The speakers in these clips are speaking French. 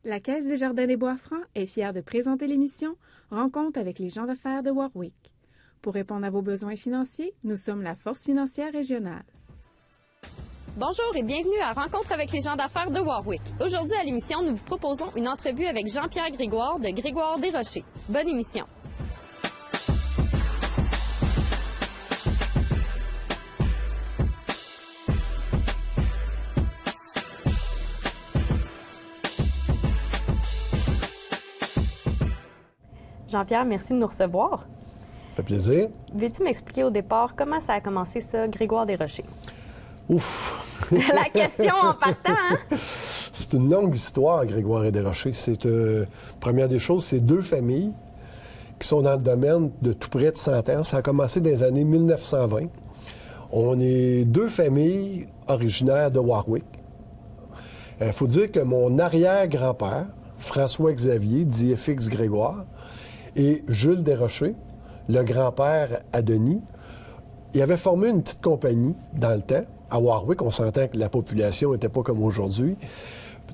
La Caisse des Jardins des Bois-Francs est fière de présenter l'émission Rencontre avec les gens d'affaires de Warwick. Pour répondre à vos besoins financiers, nous sommes la force financière régionale. Bonjour et bienvenue à Rencontre avec les gens d'affaires de Warwick. Aujourd'hui à l'émission, nous vous proposons une entrevue avec Jean-Pierre Grégoire de Grégoire Desrochers. Bonne émission. Jean-Pierre, merci de nous recevoir. Ça fait plaisir. Veux-tu m'expliquer au départ comment ça a commencé ça, Grégoire Desrochers? Ouf! La question en partant, hein? C'est une longue histoire, Grégoire et Desrochers. Première des choses, c'est deux familles qui sont dans le domaine de tout près de 100 ans. Ça a commencé dans les années 1920. On est deux familles originaires de Warwick. Il faut dire que mon arrière-grand-père, François-Xavier, dit FX Grégoire, et Jules Desrochers, le grand-père à Denis, ils avaient formé une petite compagnie dans le temps. À Warwick, on s'entend que la population n'était pas comme aujourd'hui,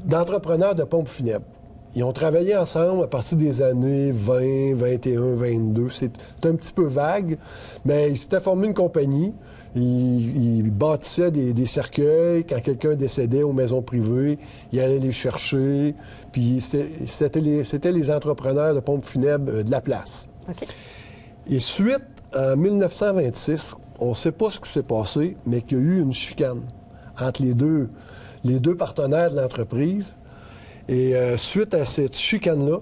d'entrepreneurs de pompes funèbres. Ils ont travaillé ensemble à partir des années 20, 21, 22. C'est un petit peu vague, mais ils s'étaient formé une compagnie. Ils bâtissaient des cercueils. Quand quelqu'un décédait aux maisons privées, ils allaient les chercher. Puis c'était les entrepreneurs de pompes funèbres de la place. OK. Et suite, en 1926, on ne sait pas ce qui s'est passé, mais qu'il y a eu une chicane entre les deux partenaires de l'entreprise. Et suite à cette chicane-là,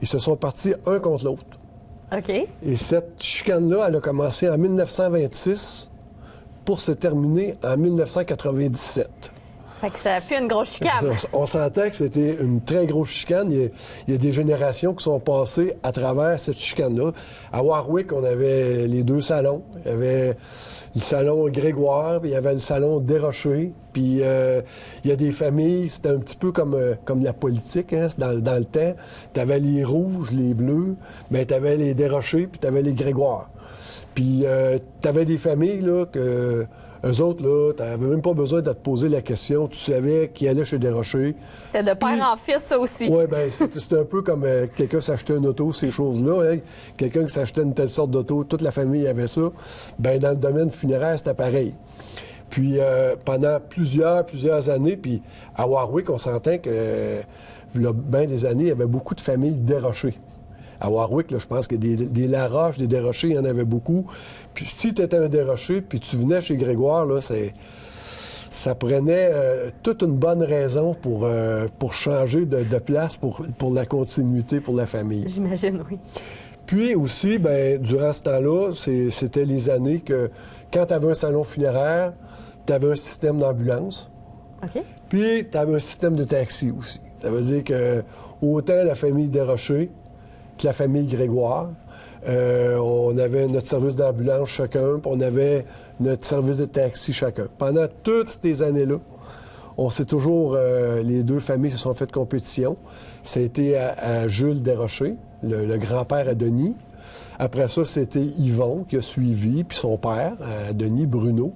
ils se sont partis un contre l'autre. OK. Et cette chicane-là, elle a commencé en 1926 pour se terminer en 1997. Fait que ça a fait une grosse chicane. On s'entend que c'était une très grosse chicane. Il y a des générations qui sont passées à travers cette chicane-là. À Warwick, on avait les deux salons. Il y avait le salon Grégoire, puis il y avait le salon Desrochers. Puis il y a des familles, c'était un petit peu comme la politique, hein, dans le temps. Tu avais les rouges, les bleus, mais tu avais les Desrochers, puis tu avais les Grégoire. Puis tu avais des familles, là, que... Eux autres, là, t'avais même pas besoin de te poser la question. Tu savais qui allait chez Desrochers. C'était de père en fils, ça aussi. Oui, bien, c'était un peu comme quelqu'un s'achetait une auto, ces choses-là. Hein? Quelqu'un qui s'achetait une telle sorte d'auto, toute la famille avait ça. Bien, dans le domaine funéraire, c'était pareil. Puis, pendant plusieurs années, puis à Warwick, on s'entend que, il y a bien des années, il y avait beaucoup de familles Desrochers. À Warwick, là, je pense que des Laroche, des Desrochers, il y en avait beaucoup. Puis si tu étais un Desrochers, puis tu venais chez Grégoire, là, ça prenait toute une bonne raison pour changer de place, pour la continuité, pour la famille. J'imagine, oui. Puis aussi, bien, durant ce temps-là, c'était les années que, quand tu avais un salon funéraire, tu avais un système d'ambulance. OK. Puis tu avais un système de taxi aussi. Ça veut dire que autant la famille Desrochers que la famille Grégoire. On avait notre service d'ambulance chacun, puis on avait notre service de taxi chacun. Pendant toutes ces années-là, on s'est toujours... les deux familles se sont faites compétition. Ça a été à Jules Desrochers, le grand-père à Denis. Après ça, c'était Yvon qui a suivi, puis son père, à Denis, Bruno.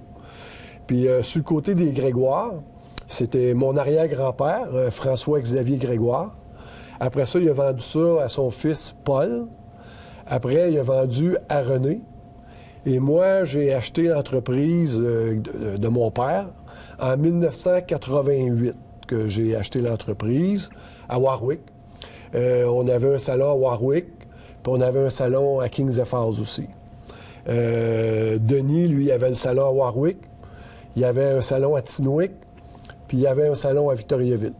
Puis sur le côté des Grégoire, c'était mon arrière-grand-père, François-Xavier Grégoire. Après ça, il a vendu ça à son fils Paul. Après, il a vendu à René. Et moi, j'ai acheté l'entreprise de mon père en 1988, que j'ai acheté l'entreprise à Warwick. On avait un salon à Warwick, puis on avait un salon à Kings Falls aussi. Denis, lui, il avait le salon à Warwick. Il y avait un salon à Tinwick, puis il y avait un salon à Victoriaville.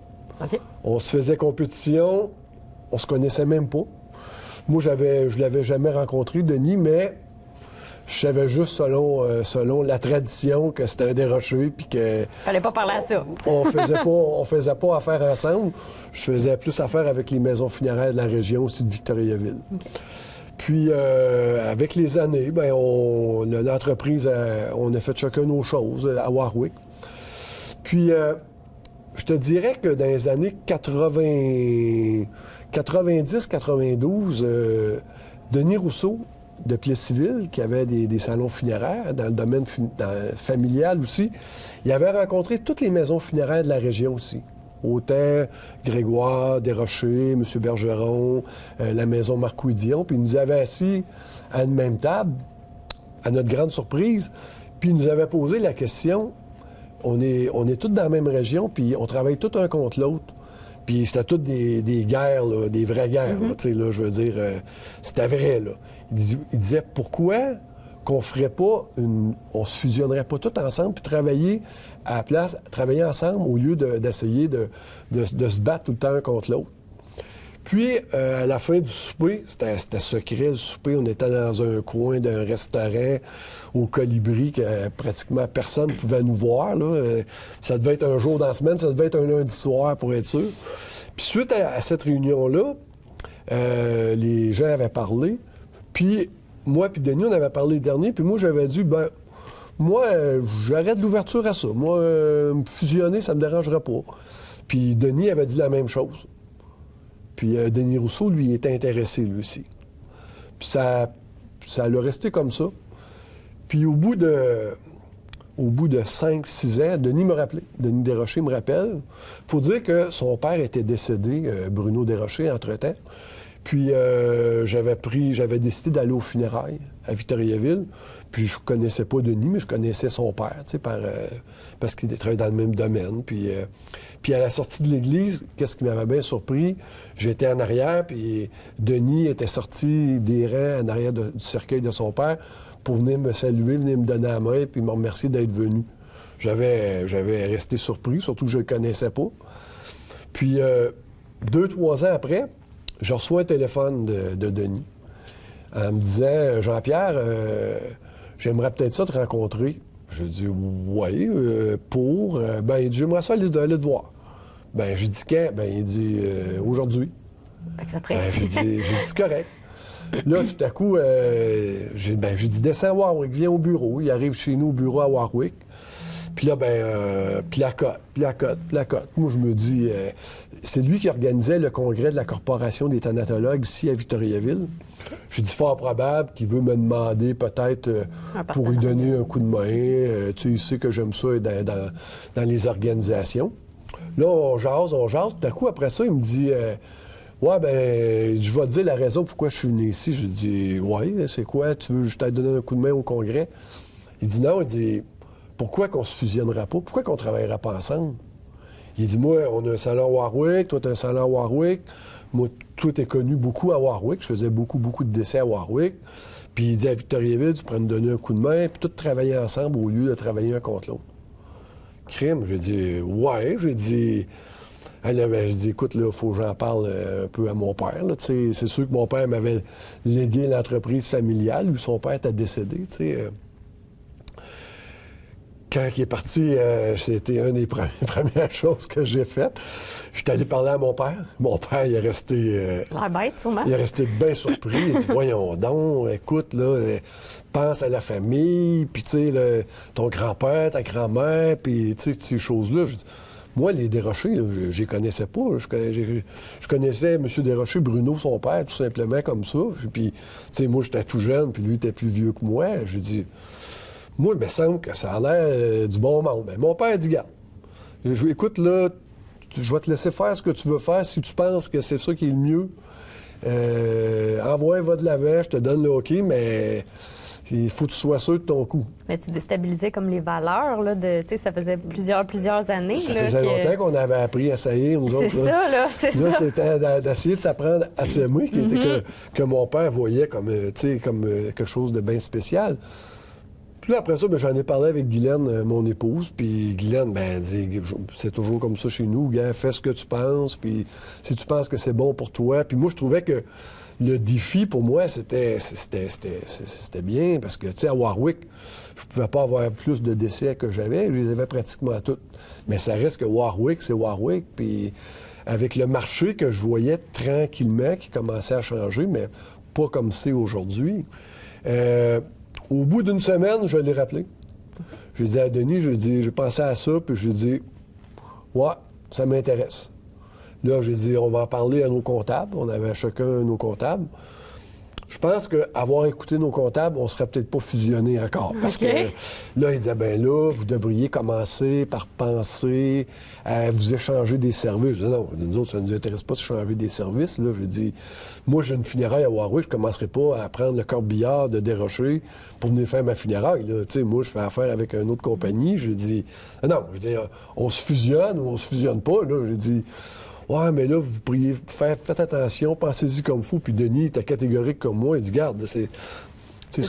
OK. On se faisait compétition, on se connaissait même pas. Moi, je l'avais jamais rencontré, Denis, mais je savais juste selon la tradition que c'était un Desrochers, puis que... Fallait pas parler à ça. on faisait pas affaire ensemble. Je faisais plus affaire avec les maisons funéraires de la région aussi de Victoriaville. Okay. Puis, avec les années, bien, l'entreprise, on a fait chacun nos choses à Warwick. Puis... je te dirais que dans les années 90-92, Denis Rousseau de Plessisville, qui avait des salons funéraires dans le domaine familial aussi, il avait rencontré toutes les maisons funéraires de la région aussi. Autant Grégoire, Desrochers, M. Bergeron, la maison Marcouis-Dion, puis ils nous avaient assis à une même table, à notre grande surprise, puis ils nous avaient posé la question, on est tous dans la même région, puis on travaille tous un contre l'autre. Puis c'était toutes des guerres, là, des vraies guerres, là, tu sais, là, je veux dire, c'était vrai, là. Il disait, pourquoi qu'on ferait pas on se fusionnerait pas tous ensemble puis travailler à la place, travailler ensemble au lieu d'essayer de se battre tout le temps un contre l'autre. Puis, à la fin du souper, c'était secret le souper, on était dans un coin d'un restaurant au Colibri que pratiquement personne ne pouvait nous voir, là. Ça devait être un jour dans la semaine, ça devait être un lundi soir pour être sûr. Puis suite à cette réunion-là, les gens avaient parlé, puis moi puis Denis, on avait parlé le dernier, puis moi j'avais dit, moi, j'arrête l'ouverture à ça. Moi, me fusionner, ça me dérangerait pas. Puis Denis avait dit la même chose. Puis Denis Rousseau, lui, était intéressé, lui aussi. Puis ça l'a resté comme ça. Puis au bout de 5-6 ans, Denis me rappelait. Denis Desrochers me rappelle. Il faut dire que son père était décédé, Bruno Desrochers, entre-temps. Puis j'avais décidé d'aller aux funérailles à Victoriaville. Puis je connaissais pas Denis, mais je connaissais son père, tu sais, parce qu'il travaillait dans le même domaine. Puis à la sortie de l'église, qu'est-ce qui m'avait bien surpris? J'étais en arrière, puis Denis était sorti des rangs en arrière du cercueil de son père pour venir me saluer, venir me donner la main, puis me remercier d'être venu. J'avais resté surpris, surtout que je le connaissais pas. Puis 2-3 ans après, je reçois un téléphone de Denis en me disant « Jean-Pierre, j'aimerais peut-être ça te rencontrer. » Je dis « Oui, pour... » il dit « J'aimerais ça aller te voir. » Je dis « Quand? » Il dit « Aujourd'hui. » J'ai dit « C'est correct. » Là, tout à coup, j'ai dit « Descends à Warwick, viens au bureau. » Il arrive chez nous au bureau à Warwick. Puis là, placote. Moi, je me dis, c'est lui qui organisait le congrès de la Corporation des thanatologues ici à Victoriaville. J'ai dit fort probable qu'il veut me demander peut-être pour lui donner un coup de main. Tu sais, il sait que j'aime ça dans les organisations. Là, on jase. Tout à coup, après ça, il me dit, je vais te dire la raison pourquoi je suis venu ici. Je dis, ouais, c'est quoi? Tu veux que je t'aille donner un coup de main au congrès? Il dit non, il dit... Pourquoi qu'on se fusionnera pas? Pourquoi qu'on ne travaillera pas ensemble? Il dit, moi, on a un salon à Warwick, toi, tu as un salon à Warwick. Moi, tout est connu beaucoup à Warwick. Je faisais beaucoup de décès à Warwick. Puis il dit, à Victoriaville, tu pourrais nous donner un coup de main, puis tout travailler ensemble au lieu de travailler un contre l'autre. Crime, j'ai dit, ouais. J'ai dit, écoute, là, il faut que j'en parle un peu à mon père. Là, c'est sûr que mon père m'avait légué l'entreprise familiale. Lui, son père était décédé, tu sais. Quand il est parti, c'était une des premières choses que j'ai faites. Je suis allé parler à mon père. Mon père, il est resté... la bête, sûrement. Il est resté bien surpris. Il dit, voyons donc, écoute, là, pense à la famille, puis tu sais, ton grand-père, ta grand-mère, puis tu sais, ces choses-là. Je dis, moi, les Desrochers, là, je les connaissais pas. Je connaissais M. Desrochers, Bruno, son père, tout simplement comme ça. Puis, tu sais, moi, j'étais tout jeune, puis lui, il était plus vieux que moi. Je lui dis... Moi, il me semble que ça a l'air du bon monde. Mais mon père dit, garde, écoute, là, je vais te laisser faire ce que tu veux faire. Si tu penses que c'est ça qui est le mieux, envoie, va de l'avant, je te donne le OK, mais il faut que tu sois sûr de ton coup. Mais tu déstabilisais comme les valeurs, là, tu sais, ça faisait plusieurs années. Ça faisait longtemps qu'on avait appris à saillir, nous autres. C'est ça, là, c'est ça. Là, c'était d'essayer de s'apprendre à s'aimer, qui était que mon père voyait comme quelque chose de bien spécial. Puis là, après ça, j'en ai parlé avec Guylaine, mon épouse, puis Guylaine, elle dit, c'est toujours comme ça chez nous, gars, fais ce que tu penses, puis si tu penses que c'est bon pour toi. Puis moi, je trouvais que le défi, pour moi, c'était bien, parce que, tu sais, à Warwick, je pouvais pas avoir plus de décès que j'avais, je les avais pratiquement toutes. Mais ça reste que Warwick, c'est Warwick, puis avec le marché que je voyais tranquillement, qui commençait à changer, mais pas comme c'est aujourd'hui. Au bout d'une semaine, je l'ai rappelé. Je lui ai dit à Denis, j'ai pensé à ça, puis je lui ai dit, ouais, ça m'intéresse. Là, j'ai dit, on va en parler à nos comptables. On avait chacun nos comptables. Je pense qu'avoir écouté nos comptables, on ne serait peut-être pas fusionnés encore. Parce que là, ils disaient, ben là, vous devriez commencer par penser à vous échanger des services. Je dis, non, nous autres, ça ne nous intéresse pas de changer des services. Là. Je dis, moi, j'ai une funéraille à Warwick, je ne commencerai pas à prendre le corbillard de Desrochers pour venir faire ma funéraille. Là. Moi, je fais affaire avec une autre compagnie. Je dis, non, je dis, on se fusionne ou on se fusionne pas. Là. Je dis, ouais, mais là, vous pourriez faites attention, pensez-y comme fou. Puis Denis était catégorique comme moi. Il dit, garde, c'est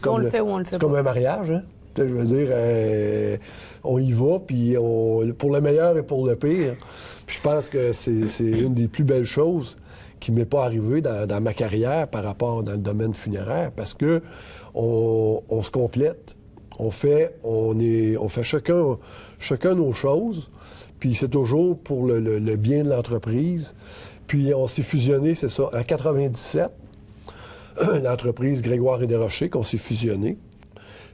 comme, on le fait ou on le fait comme un mariage, hein? Je veux dire, on y va, puis pour le meilleur et pour le pire. Puis je pense que c'est une des plus belles choses qui m'est pas arrivée dans ma carrière par rapport dans le domaine funéraire, parce que on se complète, on fait chacun nos choses. Puis c'est toujours pour le bien de l'entreprise. Puis on s'est fusionné, c'est ça, en 97, l'entreprise Grégoire et Desrochers, qu'on s'est fusionné.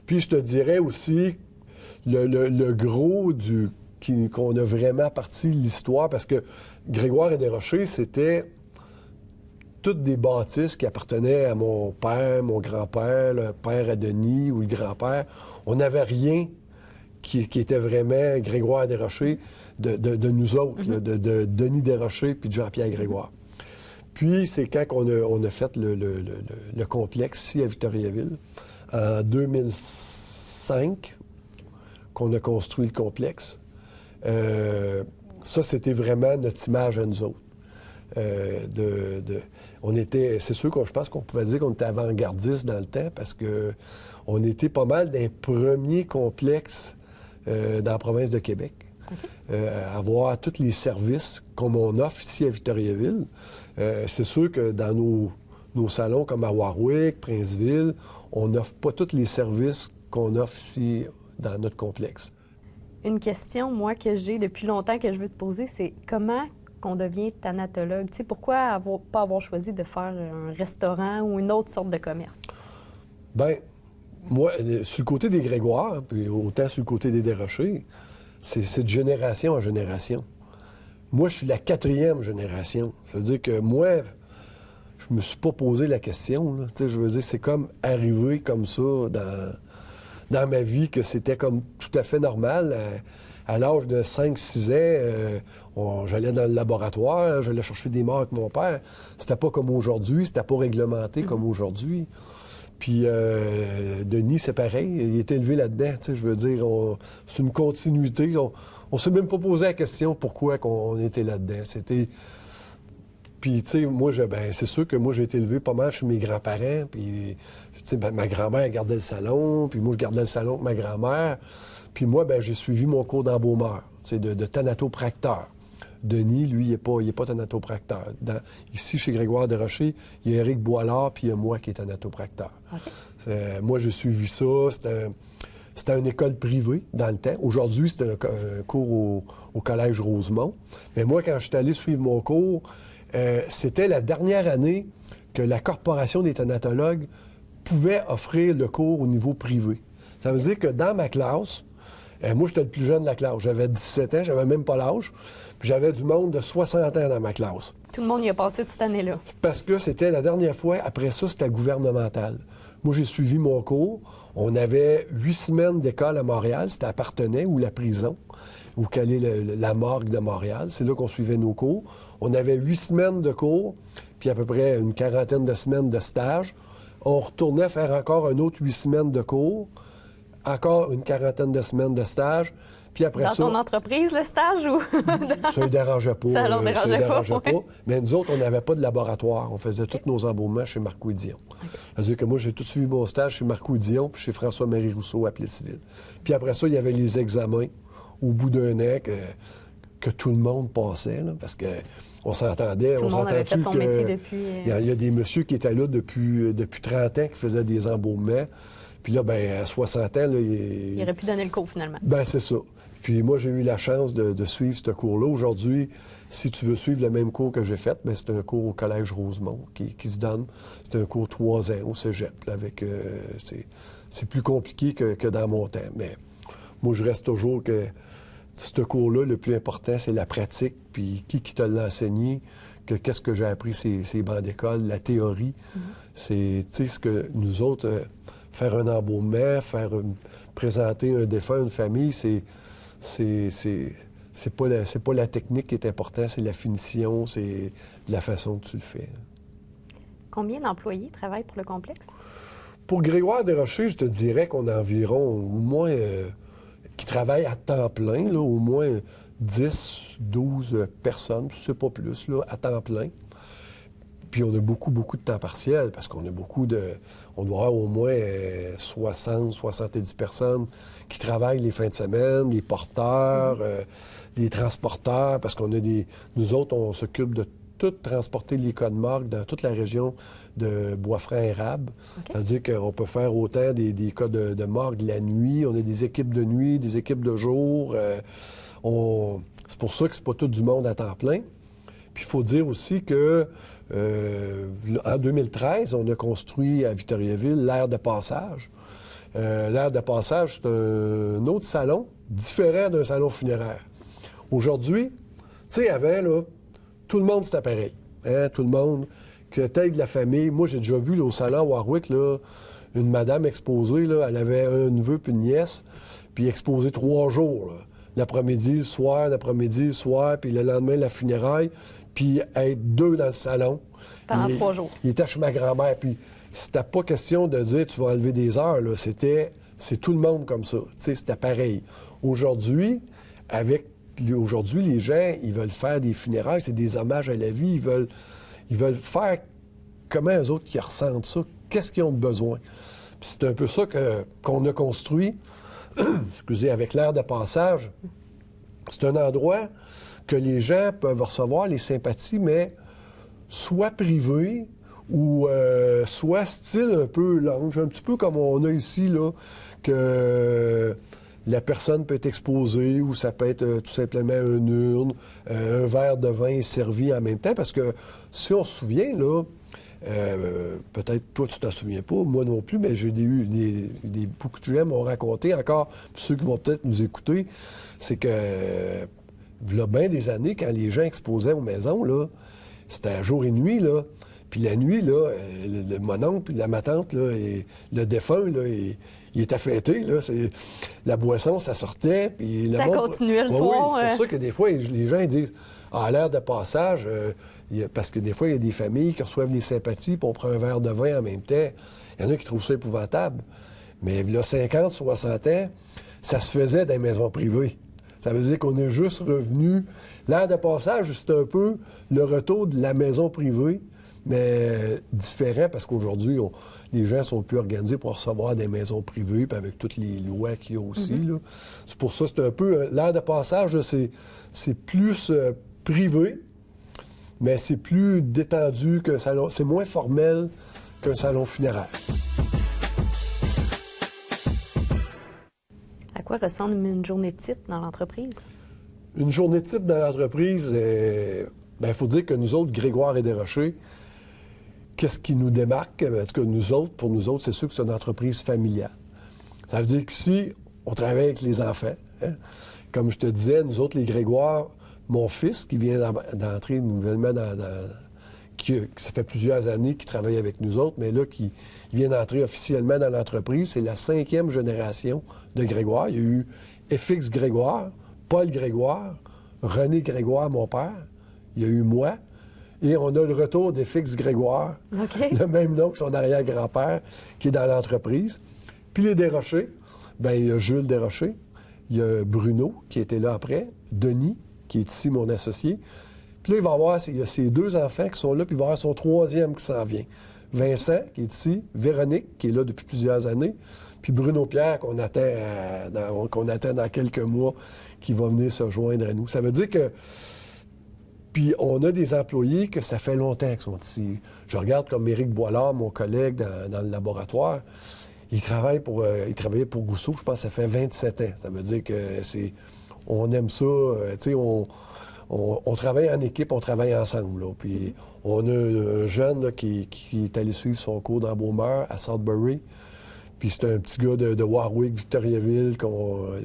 Puis je te dirais aussi le gros qu'on a vraiment parti l'histoire, parce que Grégoire et Desrochers, c'était toutes des bâtisses qui appartenaient à mon père, mon grand-père, le père à Denis ou le grand-père. On n'avait rien qui était vraiment Grégoire Desrochers de nous autres, de Denis Desrochers puis de Jean-Pierre Grégoire. Puis, c'est quand on a fait le complexe ici à Victoriaville, en 2005, qu'on a construit le complexe. Ça, c'était vraiment notre image à nous autres. C'est sûr je pense qu'on pouvait dire qu'on était avant-gardistes dans le temps, parce qu'on était pas mal d'un premier complexe dans la province de Québec. Avoir tous les services comme on offre ici à Victoriaville. C'est sûr que dans nos salons comme à Warwick, Princeville, on n'offre pas tous les services qu'on offre ici dans notre complexe. Une question, moi, que j'ai depuis longtemps que je veux te poser, c'est comment qu'on devient thanatologue? Tu sais, pourquoi pas avoir choisi de faire un restaurant ou une autre sorte de commerce? Bien, moi, sur le côté des Grégoire, puis autant sur le côté des Desrochers, c'est de génération en génération. Moi, je suis la 4e génération. Ça veut dire que moi, je me suis pas posé la question. Là. Je veux dire, c'est comme arrivé comme ça dans ma vie, que c'était comme tout à fait normal. À l'âge de 5-6 ans, j'allais dans le laboratoire, j'allais chercher des morts avec mon père. C'était pas comme aujourd'hui, c'était pas réglementé comme aujourd'hui. Puis Denis, c'est pareil, il est élevé là-dedans. Je veux dire, c'est une continuité. On s'est même pas posé la question pourquoi on était là-dedans. C'était... Puis, tu sais, moi, c'est sûr que moi, j'ai été élevé pas mal chez mes grands-parents. Puis, tu sais, ma grand-mère gardait le salon, puis moi, je gardais le salon avec ma grand-mère. Puis moi, j'ai suivi mon cours d'embaumeur, tu sais, de thanatopracteur. Denis, lui, il n'est pas thanatopracteur. Ici, chez Grégoire Desrochers, il y a Éric Boilard, puis il y a moi qui est thanatopracteur. Okay. Moi, j'ai suivi ça. C'était une école privée dans le temps. Aujourd'hui, c'est un cours au Collège Rosemont. Mais moi, quand je suis allé suivre mon cours, c'était la dernière année que la Corporation des thanatologues pouvait offrir le cours au niveau privé. Ça veut dire que dans ma classe, moi, j'étais le plus jeune de la classe. J'avais 17 ans, j'avais même pas l'âge. Puis j'avais du monde de 60 ans dans ma classe. Tout le monde y a passé cette année-là. Parce que c'était la dernière fois. Après ça, c'était gouvernemental. Moi, j'ai suivi mon cours. On avait 8 semaines d'école à Montréal. C'était à Partenay, ou la prison, ou quelle est la morgue de Montréal. C'est là qu'on suivait nos cours. On avait 8 semaines de cours, puis à peu près une quarantaine de semaines de stage. On retournait faire encore un autre 8 semaines de cours, encore une quarantaine de semaines de stage. Puis après dans ton entreprise, le stage, ou? Ça ne dérangeait pas. Ça ne dérangeait pas. Mais nous autres, on n'avait pas de laboratoire. On faisait tous nos embaumements chez Marcoux Dion. C'est-à-dire que moi, j'ai tout suivi mon stage chez Marcoux Dion puis chez François-Marie Rousseau à Plessisville. Puis après ça, il y avait les examens au bout d'un an que tout le monde passait, là, parce qu'on s'entendait. Tout le monde avait fait son métier depuis... Il y a des messieurs qui étaient là depuis 30 ans qui faisaient des embaumements. Puis là, à 60 ans... Là, il aurait pu donner le cours, finalement. C'est ça. Puis moi, j'ai eu la chance de suivre ce cours-là. Aujourd'hui, si tu veux suivre le même cours que j'ai fait, c'est un cours au Collège Rosemont qui se donne. C'est un cours 3 ans au cégep. Là, c'est plus compliqué que dans mon temps. Mais moi, je reste toujours que ce cours-là, le plus important, c'est la pratique. Puis qui te l'a enseigné, que qu'est-ce que j'ai appris ces bancs d'école, la théorie. C'est, tu sais, ce que nous autres, faire un embaumement, présenter un défunt à une famille, c'est pas la technique qui est importante, c'est la finition, c'est la façon que tu le fais. Combien d'employés travaillent pour le complexe? Pour Grégoire Desrochers, je te dirais qu'on a environ au moins, qui travaillent à temps plein, là, au moins 10, 12 personnes, je sais pas plus, là, à temps plein. Puis on a beaucoup de temps partiel parce qu'on a on doit avoir au moins 60, 70 personnes qui travaillent les fins de semaine, les porteurs, les transporteurs, parce qu'on a nous autres, on s'occupe de tout transporter les cas de morgue dans toute la région de Bois-Franc-Érable. Okay. C'est-à-dire qu'on peut faire autant des cas de morgue la nuit, on a des équipes de nuit, des équipes de jour. C'est pour ça que c'est pas tout du monde à temps plein. Puis il faut dire aussi que en 2013, on a construit à Victoriaville l'aire de passage. L'aire de passage, c'est un autre salon, différent d'un salon funéraire. Aujourd'hui, tu sais, avant, là, tout le monde, c'était pareil. Hein? Tout le monde, que taille de la famille. Moi, j'ai déjà vu là, au salon Warwick, là, une madame exposée, là, elle avait un neveu puis une nièce, puis exposée 3 jours. Là. L'après-midi, le soir, puis le lendemain, la funéraille, puis être 2 dans le salon. Pendant 3 jours. Il était chez ma grand-mère, puis c'était pas question de dire tu vas enlever des heures, là. C'est tout le monde comme ça. Tu sais, c'était pareil. Aujourd'hui, les gens, ils veulent faire des funérailles, c'est des hommages à la vie, ils veulent faire comment eux autres qui ressentent ça, qu'est-ce qu'ils ont de besoin. Puis c'est un peu ça qu'on a construit, excusez, avec l'aire de passage. C'est un endroit que les gens peuvent recevoir les sympathies, mais soit privé ou soit style un peu lounge, un petit peu comme on a ici, là, que la personne peut être exposée ou ça peut être tout simplement une urne, un verre de vin servi en même temps, parce que si on se souvient, là, peut-être toi tu t'en souviens pas, moi non plus, mais j'ai beaucoup de gens m'ont raconté encore, puis ceux qui vont peut-être nous écouter, c'est que il y a bien des années, quand les gens exposaient aux maisons, là, c'était jour et nuit, là. Puis la nuit, là, mon oncle puis ma tante, là, le défunt, là, il était fêté, là. La boisson, ça sortait, puis ça continuait le soir. Oui, c'est pour ça que des fois, les gens ils disent « Ah, à l'air de passage parce que des fois, il y a des familles qui reçoivent les sympathies, puis on prend un verre de vin en même temps. Il y en a qui trouvent ça épouvantable. Mais il y a 50, 60 ans, ça se faisait dans les maisons privées. Ça veut dire qu'on est juste revenu. L'aire de passage, c'est un peu le retour de la maison privée, mais différent parce qu'aujourd'hui, les gens sont plus organisés pour recevoir des maisons privées, puis avec toutes les lois qu'il y a aussi. Là. C'est pour ça, c'est un peu... l'aire de passage, là, c'est plus privé, mais c'est plus détendu qu'un salon. C'est moins formel qu'un salon funéraire. À quoi ressemble une journée type dans l'entreprise? Une journée type dans l'entreprise, il faut dire que nous autres, Grégoire et Desrochers, qu'est-ce qui nous démarque? En tout cas, pour nous autres, c'est sûr que c'est une entreprise familiale. Ça veut dire qu'ici, on travaille avec les enfants. Hein? Comme je te disais, nous autres, les Grégoire, mon fils qui vient d'entrer nouvellement ça fait plusieurs années qu'il travaille avec nous autres, mais là, qui vient d'entrer officiellement dans l'entreprise, c'est la 5e génération de Grégoire. Il y a eu FX Grégoire, Paul Grégoire, René Grégoire, mon père. Il y a eu moi. Et on a le retour d'FX Grégoire, le même nom que son arrière-grand-père, qui est dans l'entreprise. Puis les Desrochers, il y a Jules Desrochers, il y a Bruno, qui était là après, Denis, qui est ici mon associé. Puis là, il y a ses 2 enfants qui sont là, puis il va y avoir son 3e qui s'en vient. Vincent, qui est ici, Véronique, qui est là depuis plusieurs années, puis Bruno Pierre, qu'on attend dans quelques mois, qui va venir se joindre à nous. Ça veut dire que... Puis on a des employés que ça fait longtemps qu'ils sont ici. Je regarde comme Éric Boilard, mon collègue dans le laboratoire. Il travaillait pour Gousseau, je pense que ça fait 27 ans. Ça veut dire que on aime ça, tu sais, on travaille en équipe, on travaille ensemble. Là. Puis on a un jeune là, qui est allé suivre son cours d'embaumeur à Sudbury. Puis c'est un petit gars de Warwick, Victoriaville,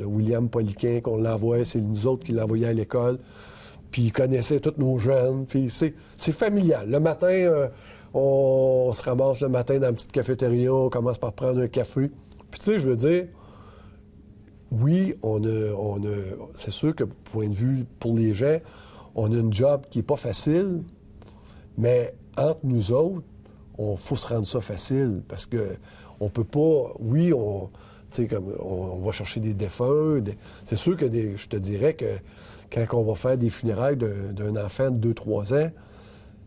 William Poliquin, qu'on l'envoie. C'est nous autres qui l'envoyaient à l'école. puis ils connaissaient tous nos jeunes, puis c'est familial. Le matin, on se ramasse le matin dans une petite cafétéria, on commence par prendre un café. Puis tu sais, je veux dire, oui, c'est sûr que, point de vue pour les gens, on a une job qui n'est pas facile, mais entre nous autres, il faut se rendre ça facile parce que on peut pas. Oui, on va chercher des défunts. C'est sûr que je te dirais que quand on va faire des funérailles d'un enfant de 2-3 ans,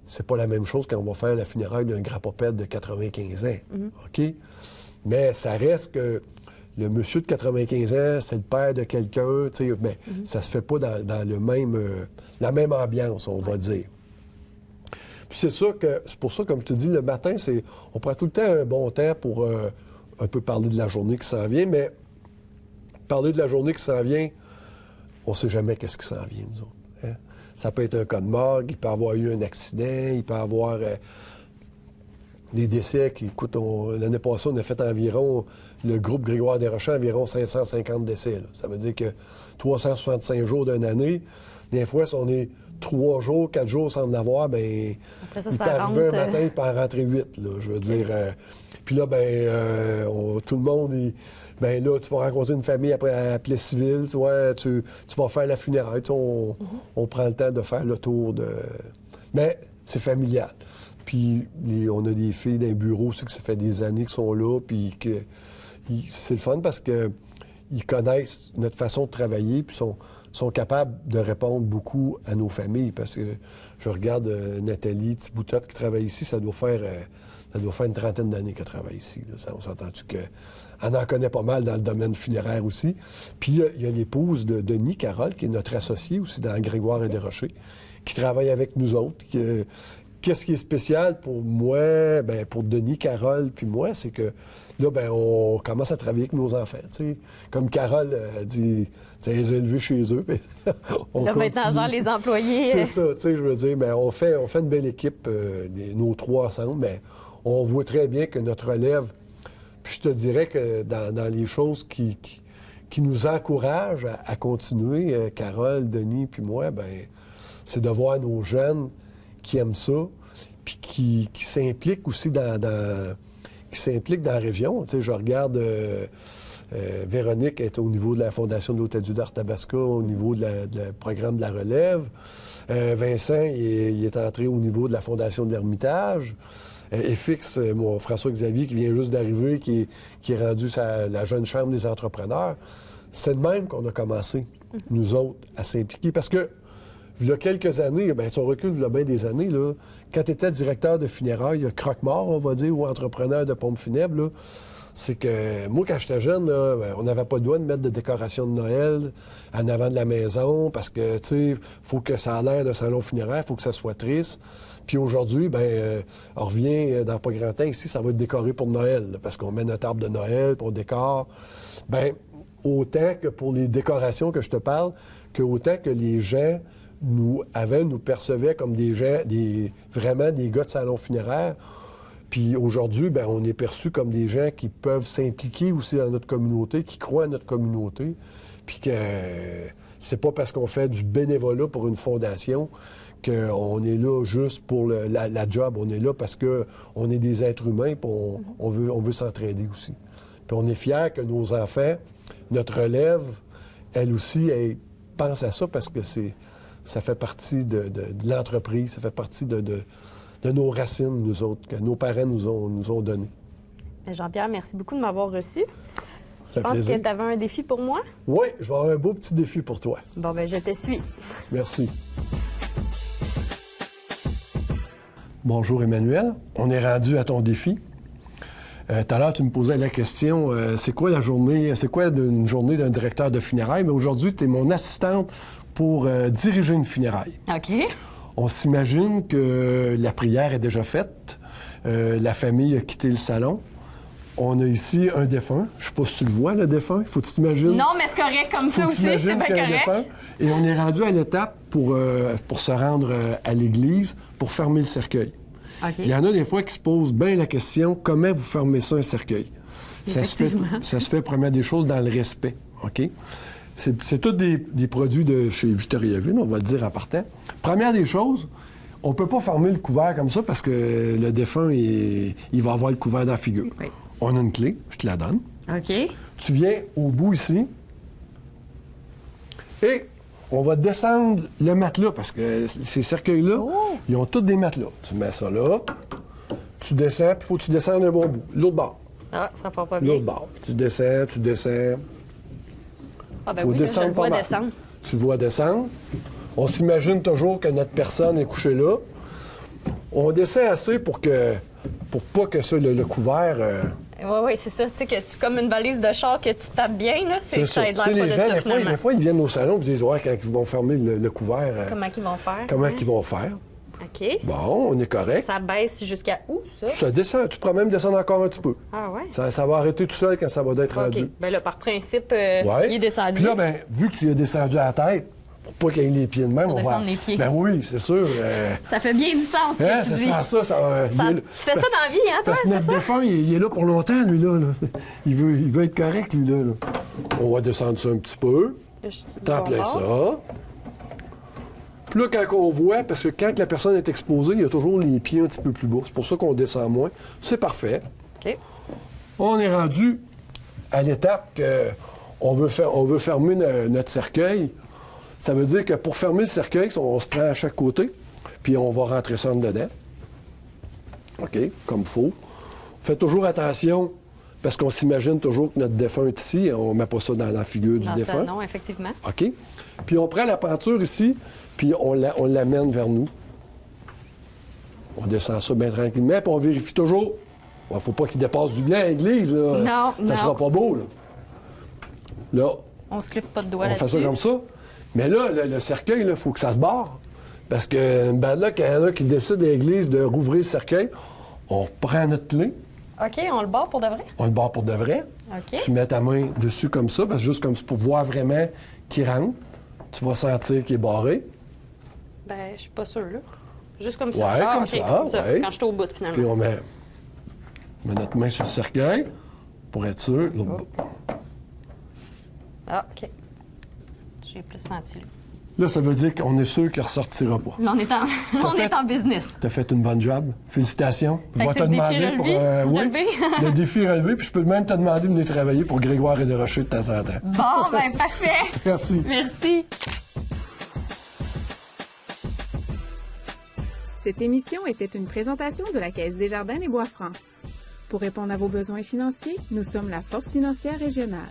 c'est pas la même chose quand on va faire la funéraille d'un grand-papette de 95 ans. OK? Mais ça reste que le monsieur de 95 ans, c'est le père de quelqu'un, mais ça se fait pas dans la même ambiance, on va dire. Puis c'est pour ça, comme je te dis, le matin, on prend tout le temps un bon temps pour un peu parler de la journée qui s'en vient, mais parler de la journée qui s'en vient, on ne sait jamais qu'est-ce qui s'en vient, nous autres. Hein? Ça peut être un cas de morgue, il peut y avoir eu un accident, il peut y avoir des décès qui, écoute, l'année passée, on a fait environ, le groupe Grégoire Desrochers, environ 550 décès. Là. Ça veut dire que 365 jours d'une année, des fois, si on est 3 jours, 4 jours sans en avoir, bien, après ça, il peut arriver un matin, il peut en rentrer 8, là, je veux dire. Puis là, tout le monde, bien là, tu vas rencontrer une famille après à Plessisville, tu vois, tu vas faire la funéraille, on prend le temps de faire le tour de... Mais c'est familial. Puis on a des filles dans les bureaux aussi que ça fait des années qu'ils sont là, puis que c'est le fun parce que ils connaissent notre façon de travailler, puis sont capables de répondre beaucoup à nos familles. Parce que je regarde Nathalie Thiboutotte qui travaille ici, ça doit faire une trentaine d'années qu'elle travaille ici. Là. On s'entend-tu qu'elle en connaît pas mal dans le domaine funéraire aussi. Puis il y a l'épouse de Denis, Carole, qui est notre associée aussi dans Grégoire et Desrochers, qui travaille avec nous autres. Qu'est-ce qui est spécial pour moi, pour Denis, Carole, puis moi, c'est que là, on commence à travailler avec nos enfants. T'sais. Comme Carole a dit, les élever chez eux. Là, maintenant, genre les employés. C'est ça, je veux dire, on fait une belle équipe, nos 3 ensemble, mais on voit très bien que notre relève, puis je te dirais que dans les choses qui nous encouragent à continuer, Carole, Denis, puis moi, c'est de voir nos jeunes qui aiment ça, puis qui s'impliquent aussi qui s'impliquent dans la région. Tu sais, je regarde Véronique est au niveau de la Fondation de l'Hôtel-Dieu d'Arthabasca, au niveau du programme de la relève. Vincent, il est entré au niveau de la Fondation de l'Ermitage. FX, mon François-Xavier, qui vient juste d'arriver, qui est rendu la jeune chambre des entrepreneurs. C'est de même qu'on a commencé, nous autres, à s'impliquer. Parce que il y a quelques années, si on recule il y a bien des années, là, quand tu étais directeur de funérailles, croque-mort, on va dire, ou entrepreneur de pompes funèbres, là, c'est que moi, quand j'étais jeune, là, on n'avait pas le droit de mettre de décoration de Noël en avant de la maison parce que, tu sais, il faut que ça a l'air d'un salon funéraire, il faut que ça soit triste. Puis aujourd'hui, on revient dans pas grand temps ici, ça va être décoré pour Noël, là, parce qu'on met notre arbre de Noël, puis on décore. Autant que pour les décorations que je te parle, que autant que les gens nous percevaient comme des gens, vraiment des gars de salon funéraire. Puis aujourd'hui, on est perçus comme des gens qui peuvent s'impliquer aussi dans notre communauté, qui croient à notre communauté, puis que c'est pas parce qu'on fait du bénévolat pour une fondation qu'on est là juste pour la job. On est là parce qu'on est des êtres humains, puis on veut s'entraider aussi. Puis on est fiers que nos enfants, notre relève, elle aussi, elle pense à ça parce que ça fait partie de l'entreprise, ça fait partie de nos racines, nous autres, que nos parents nous ont données. Jean-Pierre, merci beaucoup de m'avoir reçu. Je pense que tu avais un défi pour moi. Oui, je vais avoir un beau petit défi pour toi. Bon, je te suis. Merci. Bonjour Emmanuel, on est rendu à ton défi. Tout à l'heure, tu me posais la question, c'est quoi une journée d'un directeur de funérailles? Mais aujourd'hui, tu es mon assistante pour diriger une funéraille. OK. On s'imagine que la prière est déjà faite, la famille a quitté le salon. On a ici un défunt. Je ne sais pas si tu le vois, le défunt. Faut que tu t'imagines. Non, mais c'est correct comme ça aussi, c'est bien correct. Et on est rendu à l'étape pour se rendre à l'église pour fermer le cercueil. Okay. Il y en a des fois qui se posent bien la question, comment vous fermez ça, un cercueil? Ça se fait, premièrement des choses, dans le respect, OK? C'est tous des produits de chez Victoriaville, on va le dire en partant. Première des choses, on ne peut pas fermer le couvert comme ça parce que le défunt, il va avoir le couvert dans la figure. Oui. On a une clé, je te la donne. OK. Tu viens au bout ici et on va descendre le matelas parce que ces cercueils-là, ils ont tous des matelas. Tu mets ça là, tu descends, puis il faut que tu descendes un bon bout. L'autre bord. Ah, ça part pas bien. L'autre bord. Tu descends. Ah, ben Faut oui, là, je descendre le vois pas mal. descendre. Tu le vois descendre. On s'imagine toujours que notre personne est couchée là. On descend assez pour pas que ça, le couvert... Oui, c'est ça. Tu sais, que tu comme une valise de char que tu tapes bien, là, c'est que ça aide l'air Tu sais, pas les de gens, ça, finalement. des fois, ils viennent au salon et ils disent, ouais, quand ils vont fermer le couvert, Comment qu'ils vont faire? comment hein? qu'ils vont faire? OK. Bon, on est correct. Ça baisse jusqu'à où, ça? Ça descend. Tu pourras même descendre encore un petit peu. Ah, ouais? Ça va arrêter tout seul quand ça va être rendu. OK. Ben là, par principe, Ouais. il est descendu. Puis là, ben, vu que tu es descendu à la tête, pour pas qu'il y ait les pieds de même, Pour on va... descendre les pieds. Ben oui, c'est sûr. Ça fait bien du sens, ce Hein, que tu dis. ça sent ça va... Tu fais ça dans la vie, hein, toi, Parce que c'est notre ça? défunt, il est là pour longtemps, lui-là. Là. Il veut être correct, lui-là. Là. On va descendre ça un petit peu. Là, je suis du T'en bon plais bord. ça. Puis là, quand on voit, parce que quand la personne est exposée, il y a toujours les pieds un petit peu plus bas. C'est pour ça qu'on descend moins. C'est parfait. OK. On est rendu à l'étape qu'on veut fermer notre cercueil. Ça veut dire que pour fermer le cercueil, on se prend à chaque côté, puis on va rentrer ça en dedans. OK, comme il faut. Faites toujours attention, parce qu'on s'imagine toujours que notre défunt est ici. On ne met pas ça dans la figure du Dans défunt. ça, non, effectivement. OK? Puis on prend la peinture ici, puis on l'amène vers nous. On descend ça bien tranquillement, puis on vérifie toujours. Il ne faut pas qu'il dépasse du blanc à l'église, là. Non, Ça non. sera pas beau, là. Là, On se clip pas de doigts on fait là-dessus. ça comme ça. Mais là, le cercueil, il faut que ça se barre. Parce que, ben là, quand il y en a qui décident à l'église de rouvrir le cercueil, on prend notre clé, OK, on le barre pour de vrai? on le barre pour de vrai. OK. Tu mets ta main dessus comme ça, parce que juste comme ça, pour voir vraiment qu'il rentre. Tu vas sentir qu'il est barré. Ben, je suis pas sûre, là. Juste comme ça. Ouais, Ah, comme OK, ça, ouais. Quand je suis au bout, finalement. Puis on met notre main sur le cercueil pour être sûr. L'autre bout. Ah, OK. J'ai plus senti, là. Là, ça veut dire qu'on est sûr qu'il ne ressortira pas. Là, on est en business. Tu as fait une bonne job. Félicitations. Je Fait vais que te c'est le défi demander pour. relevé? Oui, Relevé? le défi relevé. Puis je peux même te demander de venir travailler pour Grégoire et Desrochers de temps en temps. Bon, ben, parfait. Merci. Merci. Cette émission était une présentation de la Caisse Desjardins des Bois-Francs. Pour répondre à vos besoins financiers, nous sommes la Force financière régionale.